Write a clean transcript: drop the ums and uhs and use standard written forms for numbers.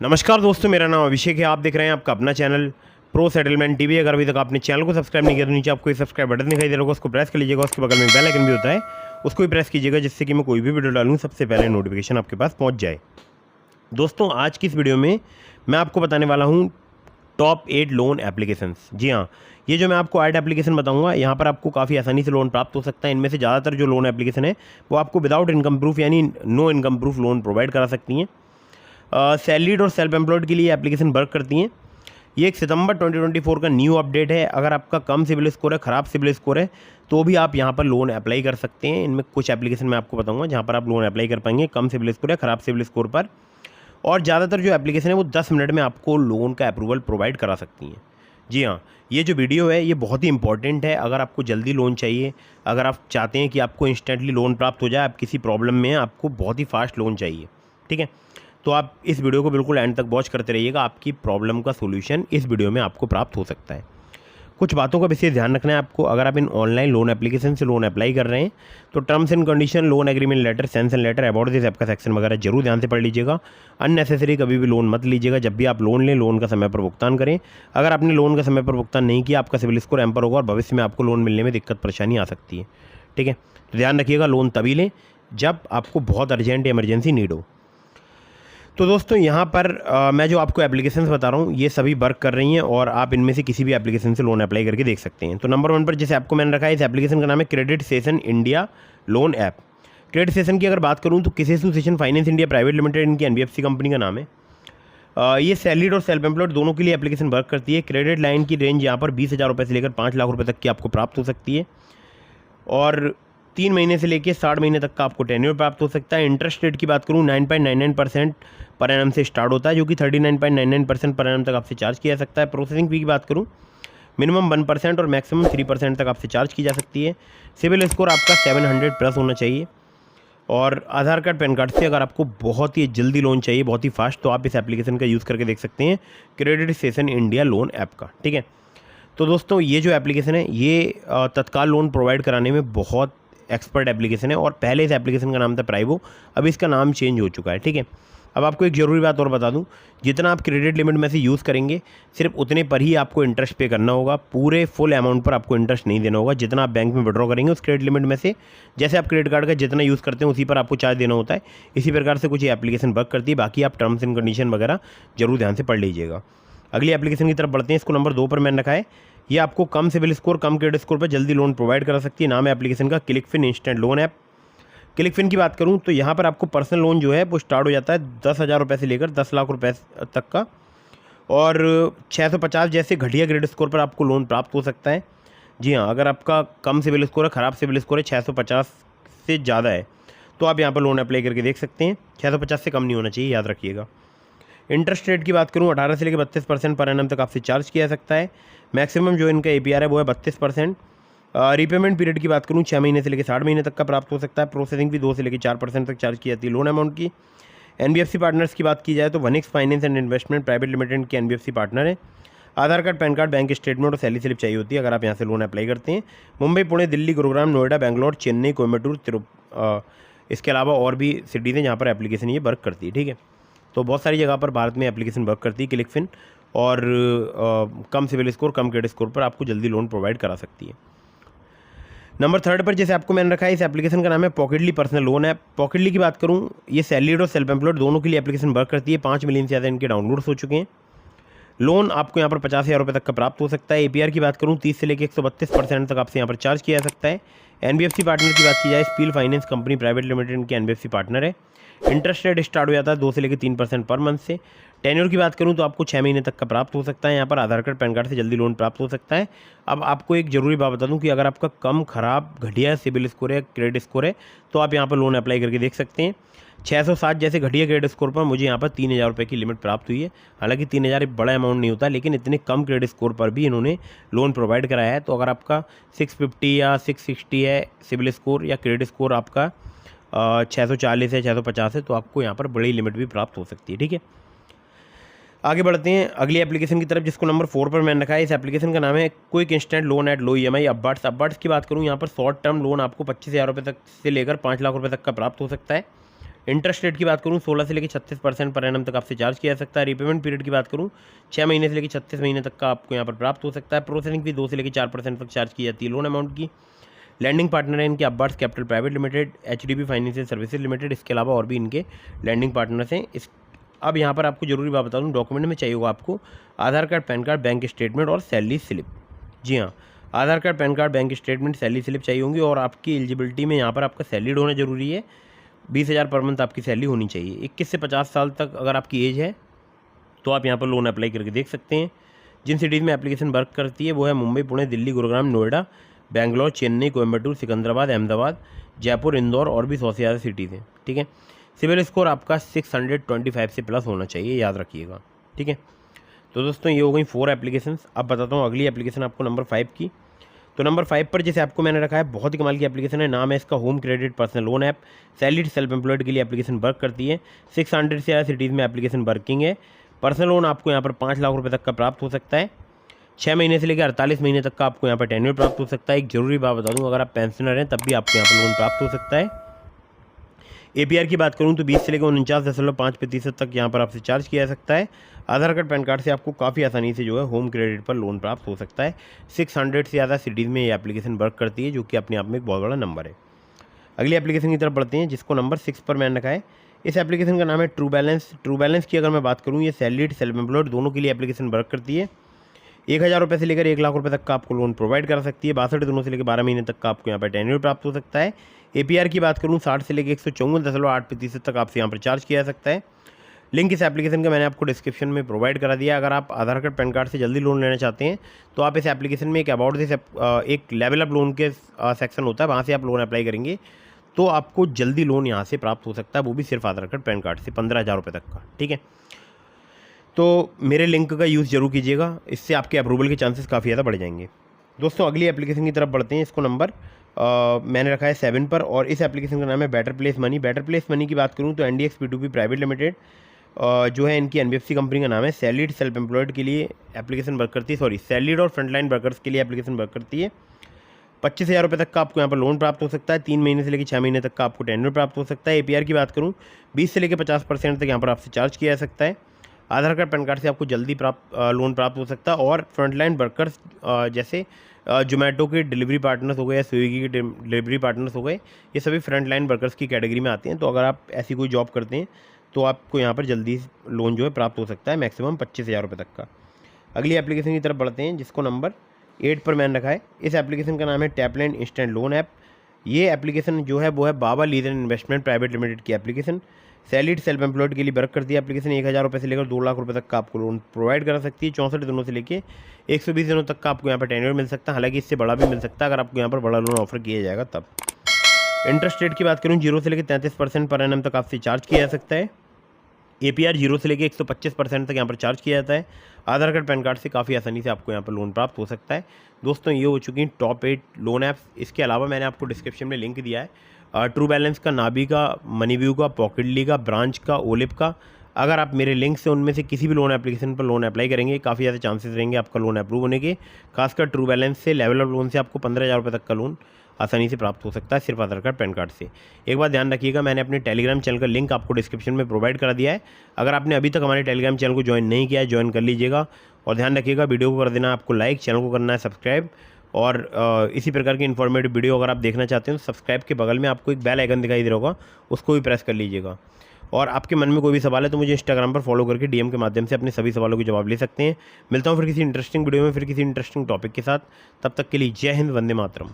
नमस्कार दोस्तों, मेरा नाम अभिषेक है। आप देख रहे हैं आपका अपना चैनल प्रो सेटलमेंट टीवी। अगर अभी तक आपने चैनल को सब्सक्राइब नहीं किया तो नीचे आपको सब्सक्राइब बटन दिखाई दे रहा होगा, उसको प्रेस कर लीजिएगा। उसके बगल में बेल आइकन भी होता है, उसको भी प्रेस कीजिएगा, जिससे कि मैं कोई भी वीडियो डालूँ सबसे पहले नोटिफिकेशन आपके पास पहुँच जाए। दोस्तों, आज की इस वीडियो में मैं आपको बताने वाला हूँ टॉप 8 लोन एप्लीकेशंस। जी हाँ, ये जो मैं आपको 8 एप्लीकेशन बताऊंगा, यहाँ पर आपको काफ़ी आसानी से लोन प्राप्त हो सकता है। इनमें से ज़्यादातर जो लोन एप्लीकेशन है वो आपको विदाउट इनकम प्रूफ यानी no income proof loan provide करा सकती हैं। सैलरीड और सेल्फ एम्प्लॉयड के लिए एप्लीकेशन वर्क करती हैं। ये 1 सितंबर 2024 का न्यू अपडेट है। अगर आपका कम सिबिल स्कोर है, ख़राब सिबिल स्कोर है, तो भी आप यहाँ पर लोन अप्लाई कर सकते हैं। इनमें कुछ एप्लीकेशन मैं आपको बताऊंगा जहाँ पर आप लोन अप्लाई कर पाएंगे कम सिबिल स्कोर या ख़राब सिबिल स्कोर पर। और ज़्यादातर जो एप्लीकेशन है वो 10 मिनट में आपको लोन का अप्रूवल प्रोवाइड करा सकती हैं। जी हाँ, ये जो वीडियो है ये बहुत ही इंपॉर्टेंट है। अगर आपको जल्दी लोन चाहिए, अगर आप चाहते हैं कि आपको इंस्टेंटली लोन प्राप्त हो जाए, आप किसी प्रॉब्लम में हैं, आपको बहुत ही फास्ट लोन चाहिए, ठीक है, तो आप इस वीडियो को बिल्कुल एंड तक वॉच करते रहिएगा। आपकी प्रॉब्लम का सोल्यूशन इस वीडियो में आपको प्राप्त हो सकता है। कुछ बातों का विशेष ध्यान रखना है आपको। अगर आप इन ऑनलाइन लोन एप्लीकेशन से लोन अप्लाई कर रहे हैं तो terms and condition, loan agreement letter, sanction letter, about this app का सेक्शन वगैरह जरूर ध्यान से पढ़ लीजिएगा। अननेसेसरी कभी भी लोन मत लीजिएगा। जब भी आप लोन लें, लोन का समय पर भुगतान करें। अगर आपने लोन का समय पर भुगतान नहीं किया, आपका सिबिल स्कोर एम्पर होगा और भविष्य में आपको लोन मिलने में दिक्कत परेशानी आ सकती है, ठीक है। तो ध्यान रखिएगा, लोन तभी लें जब आपको बहुत अर्जेंट इमरजेंसी नीड हो। तो दोस्तों, यहाँ पर मैं जो आपको एप्लीकेशंस बता रहा हूँ ये सभी वर्क कर रही हैं और आप इनमें से किसी भी एप्लीकेशन से लोन अप्लाई करके देख सकते हैं। तो नंबर 1 पर जैसे आपको मैंने रखा है, इस एप्लीकेशन का नाम है credit Saison India loan app. Credit Saison की अगर बात करूँ तो Kisetsu Saison finance India private limited, इनकी एनबीएफसी कंपनी का नाम है। ये सैलरीड और सेल्फ एम्प्लॉयड दोनों के लिए एप्लीकेशन वर्क करती है। क्रेडिट लाइन की रेंज यहाँ पर 20,000 रुपये से लेकर 5 लाख रुपये तक की आपको प्राप्त हो सकती है और 3 महीने से लेकर 60 महीने तक का आपको टेन्योर प्राप्त हो सकता है। इंटरेस्ट रेट की बात करूँ 9.99% पर एनम से स्टार्ट होता है, जो कि 39.99% पर एनम तक आपसे चार्ज किया जा सकता है। प्रोसेसिंग फी की बात करूँ मिनिमम 1% और मैक्सिमम 3% तक आपसे चार्ज की जा सकती है। सिविल स्कोर आपका 700 प्लस होना चाहिए और आधार कार्ड, पैन कार्ड से अगर आपको बहुत ही जल्दी लोन चाहिए, बहुत ही फास्ट, तो आप इस एप्लीकेशन का यूज़ करके देख सकते हैं, credit Saison India loan app का, ठीक है। तो दोस्तों, ये जो एप्लीकेशन है ये तत्काल लोन प्रोवाइड कराने में बहुत एक्सपर्ट एप्लीकेशन है और पहले इस एप्लीकेशन का नाम था प्राइवो, अभी इसका नाम चेंज हो चुका है, ठीक है। अब आपको एक ज़रूरी बात और बता दूं, जितना आप क्रेडिट लिमिट में से यूज़ करेंगे सिर्फ उतने पर ही आपको इंटरेस्ट पे करना होगा। पूरे फुल अमाउंट पर आपको इंटरेस्ट नहीं देना होगा। जितना आप बैंक में विड्रॉ करेंगे उस क्रेडिट लिमिट में से, जैसे आप क्रेडिट कार्ड का जितना यूज़ करते हैं उसी पर आपको चार्ज देना होता है। इसी प्रकार से कुछ ये एप्लीकेशन वर्क करती है। बाकी आप टर्म्स एंड कंडीशन वगैरह जरूर ध्यान से पढ़ लीजिएगा। अगली एप्लीकेशन की तरफ बढ़ते हैं। इसको नंबर 2 पर मैंने रखा है। ये आपको कम सिविल स्कोर, कम क्रेडिट स्कोर पर जल्दी लोन प्रोवाइड करा सकती है। नाम है एप्लीकेशन का क्लिकफिन इंस्टेंट लोन ऐप। क्लिकफिन की बात करूं तो यहाँ पर आपको पर्सनल लोन जो है वो स्टार्ट हो जाता है 10,000 रुपये से लेकर 10 लाख रुपए तक का और 650 जैसे घटिया क्रेडिट स्कोर पर आपको लोन प्राप्त हो सकता है। जी हाँ, अगर आपका कम सिविल स्कोर है, ख़राब सिविल स्कोर है, 650 से ज़्यादा है, तो आप यहाँ पर लोन अप्लाई करके देख सकते हैं। 650 से कम नहीं होना चाहिए, याद रखिएगा। इंटरेस्ट रेट की बात करूँ 18 से लेकर 32% पर एनम तक आपसे चार्ज किया जा सकता है। मैक्सिमम जो इनका एपीआर है वो है 32%। रीपेमेंट पीरियड की बात करूँ 6 महीने से लेकर 60 महीने तक का प्राप्त हो सकता है। प्रोसेसिंग भी 2 से लेकर 4% तक चार्ज की जाती है लोन अमाउंट की। एनबीएफसी पार्टनर्स की बात की जाए तो वनिक्स finance and investment private limited के एनबीएफसी पार्टनर है। Aadhaar card, PAN card, bank statement और सैलरी स्लिप चाहिए होती है अगर आप यहाँ से लोन अप्लाई करते हैं। मुंबई, पुणे, दिल्ली, गुरुग्राम, नोएडा, बेंगलोर, चेन्नई, कोयम्बटूर, इसके अलावा और भी सिटीज़ हैं जहाँ पर एप्लीकेशन ये वर्क करती है, ठीक है। तो बहुत सारी जगह पर भारत में एप्लीकेशन वर्क करती है क्लिकफिन और कम सिविल स्कोर, कम क्रेडिट स्कोर पर आपको जल्दी लोन प्रोवाइड करा सकती है। नंबर 3 पर जैसे आपको मैंने रखा है, इस एप्लीकेशन का नाम है पॉकेटली पर्सनल लोन ऐप। पॉकेटली की बात करूँ, ये सैलरीड और सेल्फ एम्प्लॉयड दोनों के लिए एप्लीकेशन वर्क करती है। 5 मिलियन से ज़्यादा इनके डाउनलोड्स हो चुके हैं। लोन आपको यहाँ पर 50,000 रुपये तक का प्राप्त हो सकता है। एपीआर की बात करूँ 30 से लेकर 132% तक आपसे यहाँ पर चार्ज किया जा सकता है। एनबीएफसी पार्टनर की बात की जाए, spill finance company private limited के एनबीएफसी पार्टनर है। इंटरेस्ट रेट स्टार्ट हो जाता है 2 से लेकर 3% पर मंथ से। टेन्योर की बात करूँ तो आपको 6 महीने तक का प्राप्त हो सकता है। यहाँ पर आधार कार्ड, पैन कार्ड से जल्दी लोन प्राप्त हो सकता है। अब आपको एक ज़रूरी बात बता दूँ कि अगर आपका कम, ख़राब, घटिया सिबिल स्कोर है, क्रेडिट स्कोर है, तो आप यहाँ पर लोन अप्लाई करके देख सकते हैं। 660 जैसे घटिया क्रेडिट स्कोर पर मुझे यहाँ पर 3,000 रुपये की लिमिट प्राप्त हुई है। हालांकि 3,000 एक बड़ा अमाउंट नहीं होता, लेकिन इतने कम क्रेडिट स्कोर पर भी इन्होंने लोन प्रोवाइड कराया है। तो अगर आपका 650 या 660 है सिबिल स्कोर या क्रेडिट स्कोर आपका 640 है, 650 है, तो आपको यहाँ पर बड़ी लिमिट भी प्राप्त हो सकती है, ठीक है। आगे बढ़ते हैं अगली एप्लीकेशन की तरफ, जिसको नंबर 4 पर मैंने रखा है। इस एप्लीकेशन का नाम है quick instant loan at low EMI. Upwards की बात करूँ यहाँ पर शॉर्ट टर्म लोन आपको 25,000 रुपये तक से लेकर 5 लाख रुपये तक का प्राप्त हो सकता है। इंटरेस्ट रेट की बात करूँ 16 से लेकर 36% पर एनम तक आपसे चार्ज किया जा सकता है। रिपेमेंट पीरियड की बात करूँ 6 महीने से लेकर 36 महीने तक का आपको यहाँ पर प्राप्त हो सकता है। प्रोसेसिंग फी 2 से लेकर 4% तक चार्ज की जाती है लोन अमाउंट की। लैंडिंग पार्टनर है इनके Upwards capital private limited, HDB financial services limited, इसके अलावा और भी इनके लैंडिंग पार्टनर्स हैं। अब यहाँ पर आपको जरूरी बात बता दूँ, डॉक्यूमेंट में चाहिए होगा आपको Aadhaar card, PAN card, bank statement और सैलरी स्लिप। जी हाँ, Aadhaar card, PAN card, bank statement, salary slip चाहिए होंगी। और आपकी एलिजिबिलिटी में यहाँ पर आपका सैलरीड होना जरूरी है। 20,000 पर मंथ आपकी सैलरी होनी चाहिए। 21 से 50 साल तक अगर आपकी एज है तो आप यहाँ पर लोन अप्लाई करके देख सकते हैं। जिन सिटीज़ में एप्लीकेशन वर्क करती है वो है मुंबई, पुणे, दिल्ली, गुरुग्राम, नोएडा, बेंगलोर, चेन्नई, कोयम्बटूर, सिकंदराबाद, अहमदाबाद, जयपुर, इंदौर और भी 100 से ज़्यादा सिटीज़ हैं। ठीक है। सिविल स्कोर आपका 625 से प्लस होना चाहिए, याद रखिएगा। ठीक है। तो दोस्तों ये हो गई 4 एप्लीकेशंस। अब बताता हूँ अगली एप्लीकेशन आपको नंबर 5 की। तो नंबर 5 पर जैसे आपको मैंने रखा है, बहुत ही कमाल की एप्लीकेशन है। नाम है इसका home credit personal loan app. Salaried self employed के लिए एप्लीकेशन वर्क करती है। 600 से ज़्यादा सिटीज़ में एप्लीकेशन वर्किंग है। पर्सनल लोन आपको यहाँ पर 5 लाख रुपये तक का प्राप्त हो सकता है। 6 महीने से लेकर 48 महीने तक का आपको यहाँ पर टेन्योर प्राप्त हो सकता है। एक जरूरी बात बता दूँ, अगर आप पेंशनर हैं तब भी आपको यहाँ पर लोन प्राप्त हो सकता है। APR की बात करूँ तो 20 से लेकर 49.5% तक यहाँ पर आपसे चार्ज किया जा सकता है। आधार कार्ड, पैन कार्ड से आपको काफ़ी आसानी से जो है होम क्रेडिट पर लोन प्राप्त हो सकता है। 600 से ज़्यादा सिटीज़ में ये एप्लीकेशन वर्क करती है, जो कि अपने आप में एक बहुत बड़ा नंबर है। अगली एप्लीकेशन की तरफ बढ़ते हैं, जिसको नंबर 6 पर मैंने रखा है। इस एप्लीकेशन का नाम है ट्रू बैलेंस। ट्रू बैलेंस की अगर मैं बात करूँ, ये सैलरीड, सेल्फ एम्प्लॉयड दोनों के लिए एप्लीकेशन वर्क करती है। 1,000 रुपये से लेकर 1 लाख रुपये तक का आपको लोन प्रोवाइड कर सकती है। 62 दिनों से लेकर 12 महीने तक का आपको यहाँ पर टेन्योर प्राप्त हो सकता है। APR की बात करूँ 60 से लेकर 154.8% तक आपसे यहाँ पर चार्ज किया जा सकता है। लिंक इस एप्लीकेशन का मैंने आपको डिस्क्रिप्शन में प्रोवाइड करा दिया। अगर आप आधार कार्ड, पैन कार्ड से जल्दी लोन लेना चाहते हैं तो आप इस एप्लीकेशन में एक अबाउट दिस एक लेवल अप लोन के सेक्शन होता है, वहाँ से आप लोन अप्लाई करेंगे तो आपको जल्दी लोन यहाँ से प्राप्त हो सकता है, वो भी सिर्फ आधार कार्ड, पैन कार्ड से 15,000 रुपये तक का। ठीक है। तो मेरे लिंक का यूज़ जरूर कीजिएगा, इससे आपके अप्रूवल के चांसेस काफ़ी ज़्यादा बढ़ जाएंगे। दोस्तों अगली एप्लीकेशन की तरफ बढ़ते हैं। इसको नंबर मैंने रखा है 7 पर, और इस एप्लीकेशन का नाम है better place money. Better place money की बात करूँ तो NDX P2P प्राइवेट लिमिटेड जो है इनकी NBFC कंपनी का नाम है। सैलरीड सेल्फ एम्प्लॉयड के लिए एप्लीकेशन वर्क करती है, सैलरीड और फ्रंटलाइन वर्कर्स के लिए एप्लीकेशन वर्क करती है। 25,000 रुपये तक का आपको यहाँ पर लोन प्राप्त हो सकता है। 3 महीने से लेकर 6 महीने तक का आपको टेन्योर प्राप्त हो सकता है। APR की बात करूँ 20 से लेकर 50% तक यहाँ पर आपसे चार्ज किया जा सकता है। आधार कार्ड, पैन कार्ड से आपको जल्दी लोन प्राप्त हो सकता है। और फ्रंटलाइन वर्कर्स जैसे जोमेटो के डिलीवरी पार्टनर्स हो गए या स्विगी के डिलीवरी पार्टनर्स हो गए, ये सभी फ्रंट लाइन वर्कर्स की कैटेगरी में आते हैं। तो अगर आप ऐसी कोई जॉब करते हैं तो आपको यहाँ पर जल्दी लोन जो है प्राप्त हो सकता है, मैक्सिमम 25,000 रुपये तक का। अगली एप्लीकेशन की तरफ बढ़ते हैं, जिसको नंबर 8 पर मैंने रखा है। इस एप्लीकेशन का नाम है टैपलैंड इंस्टेंट लोन ऐप। ये एप्लीकेशन जो है वो है बाबा lease and investment private limited की एप्लीकेशन। सैलरीड सेल्फ एम्प्लॉयड के लिए वर्क करती है एप्लीकेशन। 1,000 रुपये से लेकर 2 लाख रुपये तक का आपको लोन प्रोवाइड कर सकती है। 64 दिनों से लेकर 120 दिनों तक का आपको यहाँ पर टेन्योर मिल सकता है। हालांकि इससे बड़ा भी मिल सकता है अगर आपको यहाँ पर बड़ा लोन ऑफर किया जाएगा तब। इंटरेस्ट रेट की बात करूँ 0 से लेकर 33% पर एनम तक आपसे चार्ज किया जा सकता है। APR 0 से लेकर 125% तक यहाँ पर चार्ज किया जाता है। आधार कार्ड, पैन कार्ड से काफ़ी आसानी से आपको यहाँ पर लोन प्राप्त हो सकता है। दोस्तों ये हो चुकी टॉप 8 लोन ऐप्स। इसके अलावा मैंने आपको डिस्क्रिप्शन में लिंक दिया है ट्रू बैलेंस का, नाबी का, मनीव्यू का, पॉकेटली का, ब्रांच का, ओलिप का। अगर आप मेरे लिंक से उनमें से किसी भी लोन एप्लीकेशन पर लोन अप्लाई करेंगे, काफ़ी ज़्यादा चांसेस रहेंगे आपका लोन अप्रूव होने के। खासकर ट्रू बैलेंस से, लेवल ऑफ लोन से आपको 15,000 रुपये तक का लोन आसानी से प्राप्त हो सकता है, सिर्फ आधार कार्ड, पैन कार्ड से। एक बात ध्यान रखिएगा, मैंने अपने टेलीग्राम चैनल का लिंक आपको डिस्क्रिप्शन में प्रोवाइड करा दिया है। अगर आपने अभी तक हमारे टेलीग्राम चैनल को ज्वाइन नहीं किया है, ज्वाइन कर लीजिएगा। और ध्यान रखिएगा, वीडियो को कर देना आपको लाइक, चैनल को करना है सब्सक्राइब। और इसी प्रकार की इन्फॉर्मेटिव वीडियो अगर आप देखना चाहते हैं तो सब्सक्राइब के बगल में आपको एक बेल आइकन दिखाई दे रहा होगा, उसको भी प्रेस कर लीजिएगा। और आपके मन में कोई भी सवाल है तो मुझे इंस्टाग्राम पर फॉलो करके DM के माध्यम से अपने सभी सवालों के जवाब ले सकते हैं। मिलता हूँ फिर किसी इंटरेस्टिंग वीडियो में, फिर किसी इंटरेस्टिंग टॉपिक के साथ। तब तक के लिए जय हिंद, वंदे मातरम।